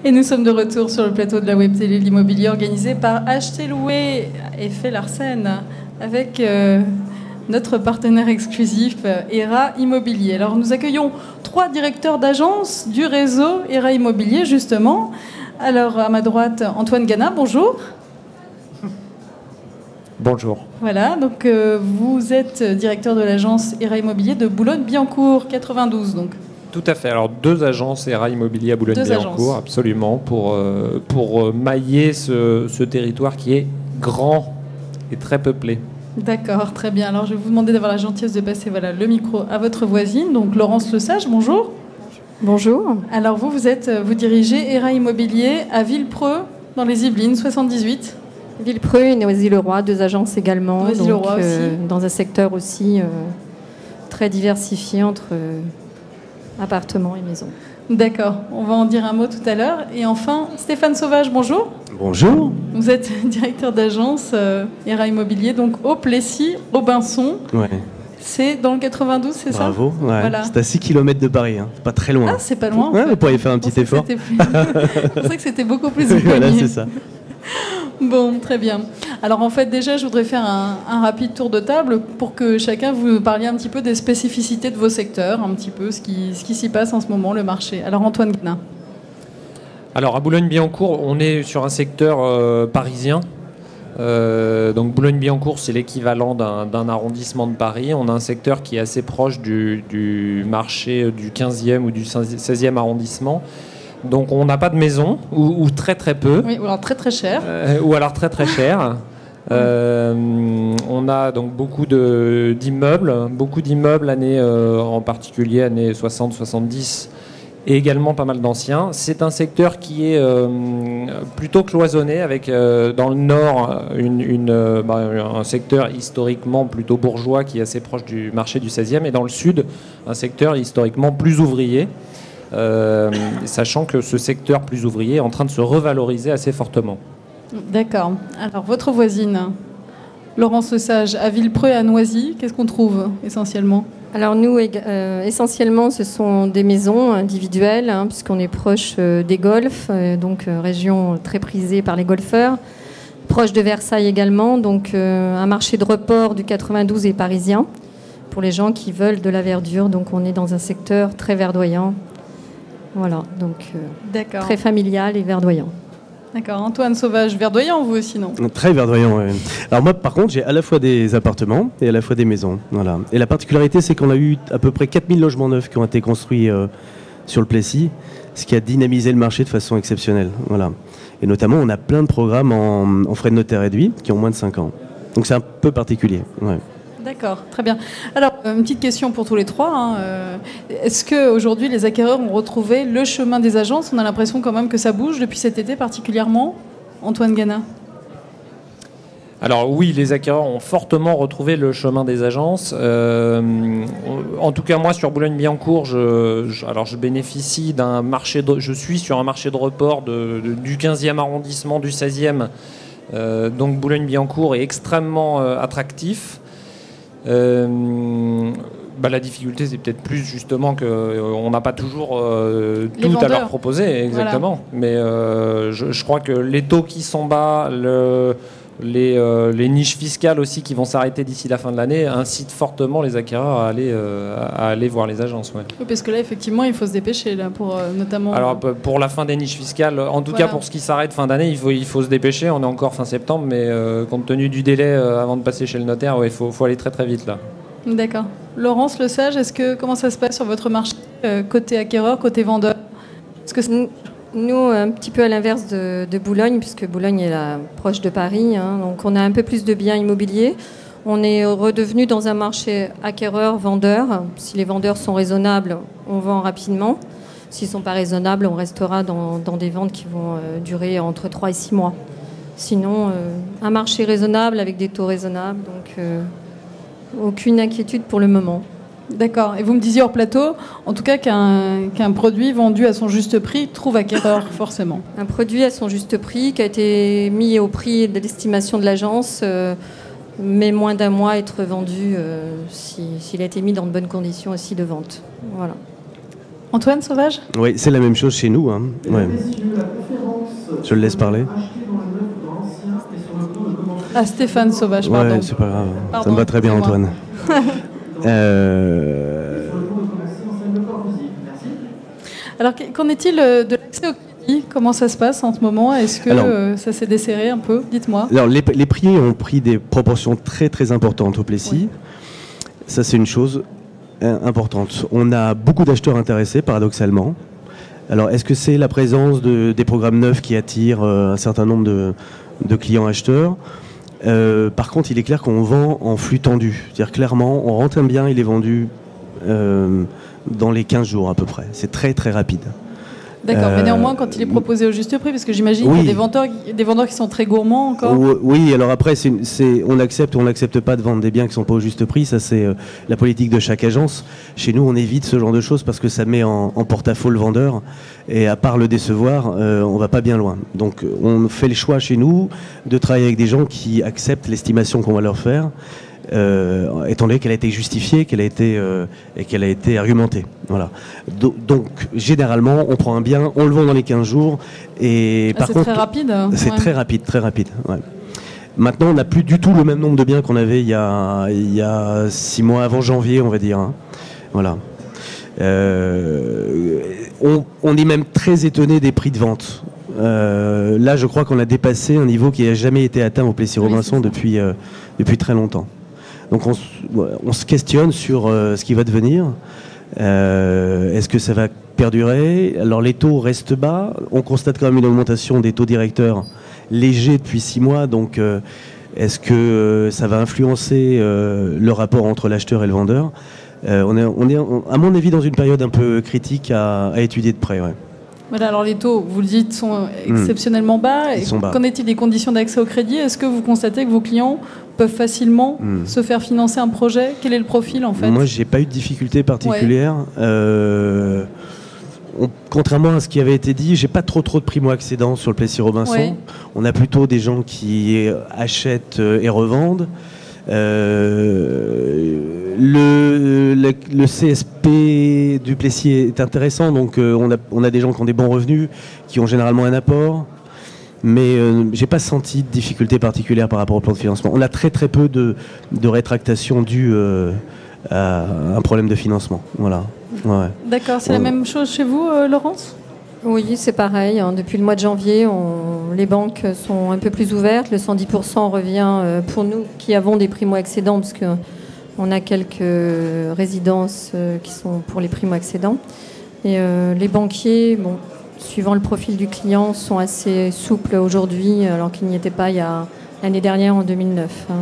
Et nous sommes de retour sur le plateau de la web télé l'immobilier organisé par Acheter Louer et fait Larsen avec notre partenaire exclusif ERA Immobilier. Alors nous accueillons 3 directeurs d'agence du réseau ERA Immobilier justement. Alors à ma droite Antoine Gana, bonjour. Bonjour. Voilà, donc vous êtes directeur de l'agence ERA Immobilier de Boulogne-Billancourt 92 donc. Tout à fait. Alors 2 agences ERA Immobilier à Boulogne-Billancourt, absolument, pour mailler ce territoire qui est grand et très peuplé. D'accord, très bien. Alors je vais vous demander d'avoir la gentillesse de passer le micro à votre voisine, donc Laurence Lesage, bonjour. Bonjour. Alors vous dirigez ERA Immobilier à Villepreux, dans les Yvelines, 78. Villepreux et Noisy-le-Roi, 2 agences également, Noisy-le-Roi aussi. Dans un secteur aussi très diversifié entre appartements et maisons. D'accord, on va en dire un mot tout à l'heure. Et enfin, Stéphane Sauvage, bonjour. Bonjour. Vous êtes directeur d'agence ERA Immobilier, donc au Plessis, au Binson. Ouais. C'est dans le 92, c'est ça? Bravo. Ouais. Voilà. C'est à 6 km de Paris, hein. C'est pas très loin. Ah, c'est pas loin. Ouais, vous pourriez faire un petit effort. Je pensais que c'était beaucoup plus éloigné. Voilà, c'est ça. Bon, très bien. Alors en fait, déjà, je voudrais faire un rapide tour de table pour que chacun vous parliez un petit peu des spécificités de vos secteurs, un petit peu ce qui s'y passe en ce moment, le marché. Alors Antoine Guenin. Alors à Boulogne-Billancourt, on est sur un secteur parisien. Donc Boulogne-Billancourt, c'est l'équivalent d'un arrondissement de Paris. On a un secteur qui est assez proche du marché du 15e ou du 16e arrondissement. Donc on n'a pas de maison, ou très très peu. Oui, ou alors très très cher. Ou alors très très cher. On a donc beaucoup d'immeubles, en particulier années 60-70, et également pas mal d'anciens. C'est un secteur qui est plutôt cloisonné, avec dans le nord un secteur historiquement plutôt bourgeois qui est assez proche du marché du 16e, et dans le sud un secteur historiquement plus ouvrier. Sachant que ce secteur plus ouvrier est en train de se revaloriser assez fortement. D'accord. Alors, votre voisine, Laurence Lesage, à Villepreux et à Noisy, qu'est-ce qu'on trouve essentiellement? Alors nous, essentiellement, ce sont des maisons individuelles, puisqu'on est proche des golfs, donc région très prisée par les golfeurs, proche de Versailles également, donc un marché de report du 92 et parisien, pour les gens qui veulent de la verdure, donc on est dans un secteur très verdoyant. Voilà, donc très familial et verdoyant. D'accord. Antoine Sauvage, verdoyant vous aussi, non? Très verdoyant, oui. Alors moi, par contre, j'ai à la fois des appartements et à la fois des maisons. Voilà. Et la particularité, c'est qu'on a eu à peu près 4000 logements neufs qui ont été construits sur le Plessis, ce qui a dynamisé le marché de façon exceptionnelle. Voilà. Et notamment, on a plein de programmes en frais de notaire réduits qui ont moins de 5 ans. Donc c'est un peu particulier. Ouais. D'accord, très bien. Alors, une petite question pour tous les 3. Est-ce qu'aujourd'hui, les acquéreurs ont retrouvé le chemin des agences? On a l'impression quand même que ça bouge depuis cet été particulièrement. Antoine Gana. Alors oui, les acquéreurs ont fortement retrouvé le chemin des agences. En tout cas, moi, sur Boulogne-Billancourt, je bénéficie d'un marché je suis sur un marché de report du 15e arrondissement, du 16e. Donc Boulogne-Billancourt est extrêmement attractif. La difficulté, c'est peut-être plus justement qu'on n'a pas toujours tout à leur proposer, exactement. Voilà. Mais je crois que les taux qui sont bas, les niches fiscales aussi qui vont s'arrêter d'ici la fin de l'année incitent fortement les acquéreurs à aller voir les agences. Ouais. Oui, parce que là, effectivement, il faut se dépêcher là, pour notamment. Alors pour la fin des niches fiscales, en tout cas pour ce qui s'arrête fin d'année, il faut se dépêcher. On est encore fin septembre, mais compte tenu du délai avant de passer chez le notaire, il faut aller très très vite là. D'accord. Laurence Lesage, comment ça se passe sur votre marché côté acquéreur, côté vendeur? Parce que nous, un petit peu à l'inverse de Boulogne, puisque Boulogne est proche de Paris, donc on a un peu plus de biens immobiliers. On est redevenu dans un marché acquéreur-vendeur. Si les vendeurs sont raisonnables, on vend rapidement. S'ils ne sont pas raisonnables, on restera dans des ventes qui vont durer entre 3 et 6 mois. Sinon, un marché raisonnable avec des taux raisonnables, donc aucune inquiétude pour le moment. D'accord. Et vous me disiez hors plateau, en tout cas, qu'un produit vendu à son juste prix trouve acquéreur, forcément. Un produit à son juste prix qui a été mis au prix de l'estimation de l'agence, mais moins d'un mois être vendu s'il a été mis dans de bonnes conditions aussi de vente. Voilà. Antoine Sauvage ? Oui, c'est la même chose chez nous. Hein. Ouais. Je le laisse parler. Ah, Stéphane Sauvage, pardon. Ouais, c'est pas grave. Pardon, Ça me va très bien, excusez-moi. Antoine. Alors, qu'en est-il de l'accès au crédit? Comment ça se passe en ce moment? Est-ce que Alors- ça s'est desserré un peu? Dites-moi. Alors, les prix ont pris des proportions très très importantes au Plessis. Oui. Ça, c'est une chose importante. On a beaucoup d'acheteurs intéressés, paradoxalement. Alors, est-ce que c'est la présence des programmes neufs qui attirent un certain nombre de clients acheteurs? Par contre, il est clair qu'on vend en flux tendu. C'est-à-dire, clairement, on rentre un bien, il est vendu dans les 15 jours à peu près. C'est très très rapide. D'accord, mais néanmoins, quand il est proposé au juste prix, parce que j'imagine oui. qu'il y a des vendeurs qui sont très gourmands encore. Oui, alors après, on accepte ou on n'accepte pas de vendre des biens qui ne sont pas au juste prix. Ça, c'est la politique de chaque agence. Chez nous, on évite ce genre de choses parce que ça met en porte-à-faux le vendeur. Et à part le décevoir, on ne va pas bien loin. Donc, on fait le choix chez nous de travailler avec des gens qui acceptent l'estimation qu'on va leur faire. Étant donné qu'elle a été justifiée, et qu'elle a été argumentée. Voilà. Donc, généralement, on prend un bien, on le vend dans les 15 jours. Et par c'est contre, très rapide. c'est Ouais. très rapide, très rapide. Ouais. Maintenant, on n'a plus du tout le même nombre de biens qu'on avait il y a 6 mois avant janvier, on va dire. Hein. Voilà. On est même très étonné des prix de vente. Là, je crois qu'on a dépassé un niveau qui n'a jamais été atteint au Plessis-Robinson depuis très longtemps. Donc on se questionne sur ce qui va devenir. Est-ce que ça va perdurer? Alors les taux restent bas. On constate quand même une augmentation des taux directeurs légers depuis 6 mois. Donc est-ce que ça va influencer le rapport entre l'acheteur et le vendeur? On est, à mon avis, dans une période un peu critique à étudier de près. Ouais. Voilà, alors les taux, vous le dites, sont exceptionnellement bas. Ils sont bas. Qu'en est-il des conditions d'accès au crédit? Est-ce que vous constatez que vos clients peuvent facilement se faire financer un projet? Quel est le profil en fait? Moi, j'ai pas eu de difficulté particulière. Contrairement à ce qui avait été dit, j'ai pas trop de primo-accédants sur le Plessis-Robinson. Ouais. On a plutôt des gens qui achètent et revendent. Le CSP du Plessis est intéressant, donc on a des gens qui ont des bons revenus, qui ont généralement un apport, mais j'ai pas senti de difficulté particulière par rapport au plan de financement. On a très très peu de rétractations dues à un problème de financement. Voilà. Ouais. D'accord, c'est la même chose chez vous, Laurence? Oui, c'est pareil. Hein. Depuis le mois de janvier, les banques sont un peu plus ouvertes. Le 110% revient pour nous qui avons des primo-accédants, parce qu'on a quelques résidences qui sont pour les primo-accédants. Et les banquiers, bon, suivant le profil du client, sont assez souples aujourd'hui, alors qu'ils n'y étaient pas l'année dernière, en 2009. Hein.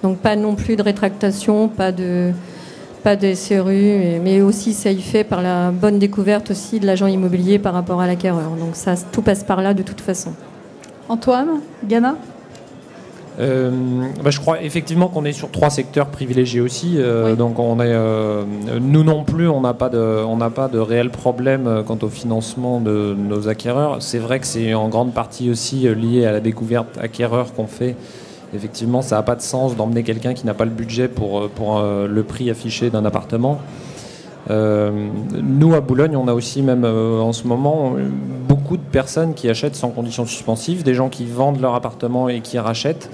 Donc pas non plus de rétractation, pas de SRU, mais aussi ça y fait par la bonne découverte aussi de l'agent immobilier par rapport à l'acquéreur. Donc ça, tout passe par là de toute façon. Antoine, Ghana? Je crois effectivement qu'on est sur 3 secteurs privilégiés aussi. Oui. Donc nous non plus, on n'a pas de réel problème quant au financement de nos acquéreurs. C'est vrai que c'est en grande partie aussi lié à la découverte acquéreur qu'on fait. Effectivement, ça n'a pas de sens d'emmener quelqu'un qui n'a pas le budget pour le prix affiché d'un appartement. Nous, à Boulogne, on a aussi même en ce moment beaucoup de personnes qui achètent sans condition suspensive, des gens qui vendent leur appartement et qui rachètent,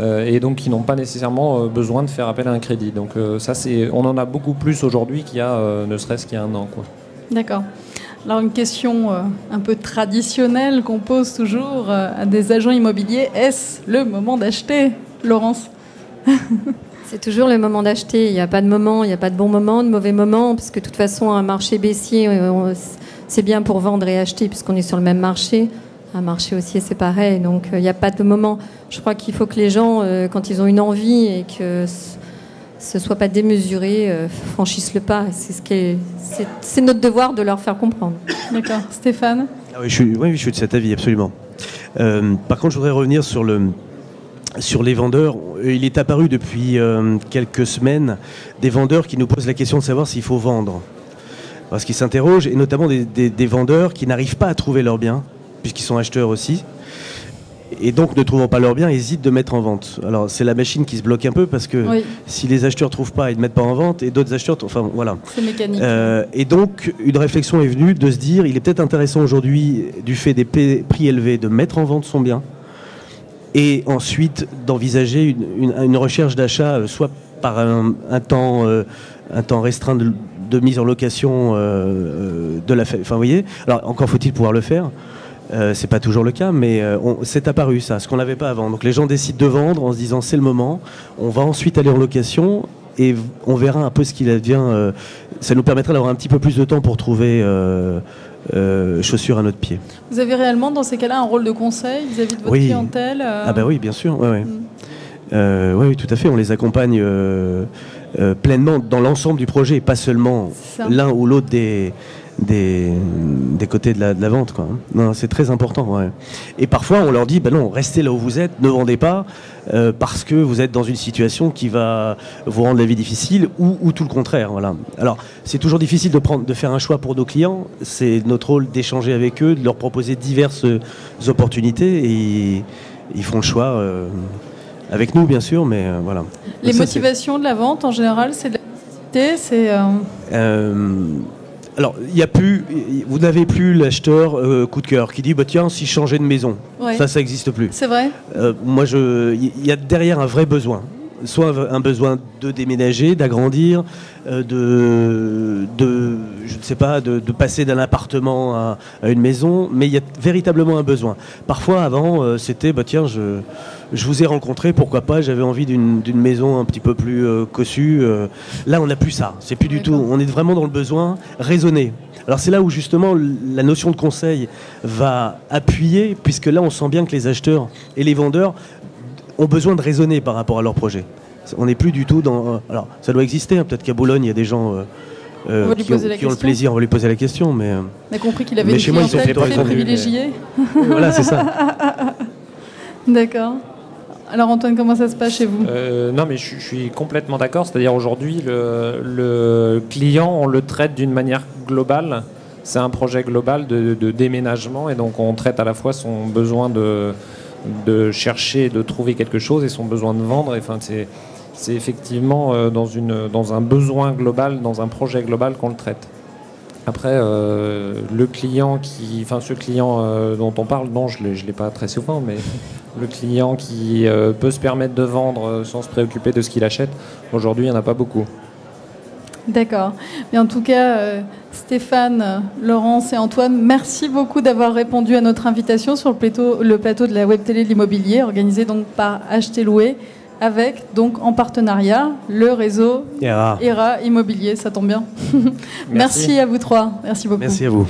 et donc qui n'ont pas nécessairement besoin de faire appel à un crédit. Donc on en a beaucoup plus aujourd'hui qu'il y a ne serait-ce qu'il y a un an, quoi. D'accord. Alors une question un peu traditionnelle qu'on pose toujours à des agents immobiliers, est-ce le moment d'acheter, Laurence? C'est toujours le moment d'acheter. Il n'y a pas de moment, il n'y a pas de bon moment, de mauvais moment, parce que de toute façon, un marché baissier, c'est bien pour vendre et acheter, puisqu'on est sur le même marché. Un marché haussier, c'est pareil. Donc il n'y a pas de moment. Je crois qu'il faut que les gens, quand ils ont une envie et que ce ne soit pas démesuré, franchissent le pas. C'est notre devoir de leur faire comprendre. D'accord. Stéphane? Ah oui, je suis de cet avis, absolument. Par contre, je voudrais revenir sur les vendeurs. Il est apparu depuis quelques semaines des vendeurs qui nous posent la question de savoir s'il faut vendre. Parce qu'ils s'interrogent, et notamment des vendeurs qui n'arrivent pas à trouver leurs biens, puisqu'ils sont acheteurs aussi, et donc ne trouvant pas leur bien, hésitent de mettre en vente. Alors c'est la machine qui se bloque un peu parce que si les acheteurs trouvent pas, ils ne mettent pas en vente et d'autres acheteurs, enfin voilà. C'est mécanique. Et donc une réflexion est venue de se dire, il est peut-être intéressant aujourd'hui, du fait des prix élevés, de mettre en vente son bien et ensuite d'envisager une recherche d'achat, soit par un temps restreint de mise en location de la fête. Enfin, vous voyez. Alors, encore faut-il pouvoir le faire. C'est pas toujours le cas, mais c'est apparu ça, ce qu'on n'avait pas avant. Donc, les gens décident de vendre en se disant c'est le moment. On va ensuite aller en location et on verra un peu ce qu'il advient. Ça nous permettra d'avoir un petit peu plus de temps pour trouver chaussures à notre pied. Vous avez réellement, dans ces cas-là, un rôle de conseil vis-à-vis de votre clientèle Ah bah oui, bien sûr. Ouais. Oui, tout à fait. On les accompagne pleinement dans l'ensemble du projet, et pas seulement l'un ou l'autre des côtés de la vente, quoi. Non, c'est très important. Ouais. Et parfois, on leur dit, non, restez là où vous êtes, ne vendez pas, parce que vous êtes dans une situation qui va vous rendre la vie difficile, ou tout le contraire. Voilà. Alors, c'est toujours difficile de faire un choix pour nos clients. C'est notre rôle d'échanger avec eux, de leur proposer diverses opportunités, et ils font le choix avec nous, bien sûr, mais voilà. Les motivations de la vente, en général, c'est de la nécessité, alors, vous n'avez plus l'acheteur coup de cœur qui dit tiens, si je changeais de maison, ça n'existe plus. C'est vrai. Moi, il y a derrière un vrai besoin. Soit un besoin de déménager, d'agrandir, je ne sais pas, de passer d'un appartement à une maison, mais il y a véritablement un besoin. Parfois, avant, c'était tiens, je vous ai rencontré, pourquoi pas, j'avais envie d'une maison un petit peu plus cossue. Là, on n'a plus ça. C'est plus du tout. On est vraiment dans le besoin raisonné. Alors c'est là où justement la notion de conseil va appuyer, puisque là, on sent bien que les acheteurs et les vendeurs ont besoin de raisonner par rapport à leur projet. On n'est plus du tout dans... alors, ça doit exister, hein, peut-être qu'à Boulogne, il y a des gens qui ont le plaisir, on va lui poser la question, mais... On a compris qu'il avait une clientèle très privilégiée. Voilà, c'est ça. D'accord. Alors Antoine, comment ça se passe chez vous ? Non, mais je suis complètement d'accord. C'est-à-dire aujourd'hui, le client, on le traite d'une manière globale. C'est un projet global de déménagement, et donc on traite à la fois son besoin de chercher, de trouver quelque chose, et son besoin de vendre. Enfin, c'est effectivement dans un besoin global, dans un projet global qu'on le traite. Après, le client ce client dont on parle, non, je l'ai pas très souvent, mais le client qui peut se permettre de vendre sans se préoccuper de ce qu'il achète, aujourd'hui, il n'y en a pas beaucoup. D'accord. Mais en tout cas, Stéphane, Laurence et Antoine, merci beaucoup d'avoir répondu à notre invitation sur le plateau de la Web Télé de l'immobilier, organisé donc par Acheter Louer, avec donc en partenariat le réseau ERA Immobilier. Ça tombe bien. Merci à vous trois. Merci beaucoup. Merci à vous.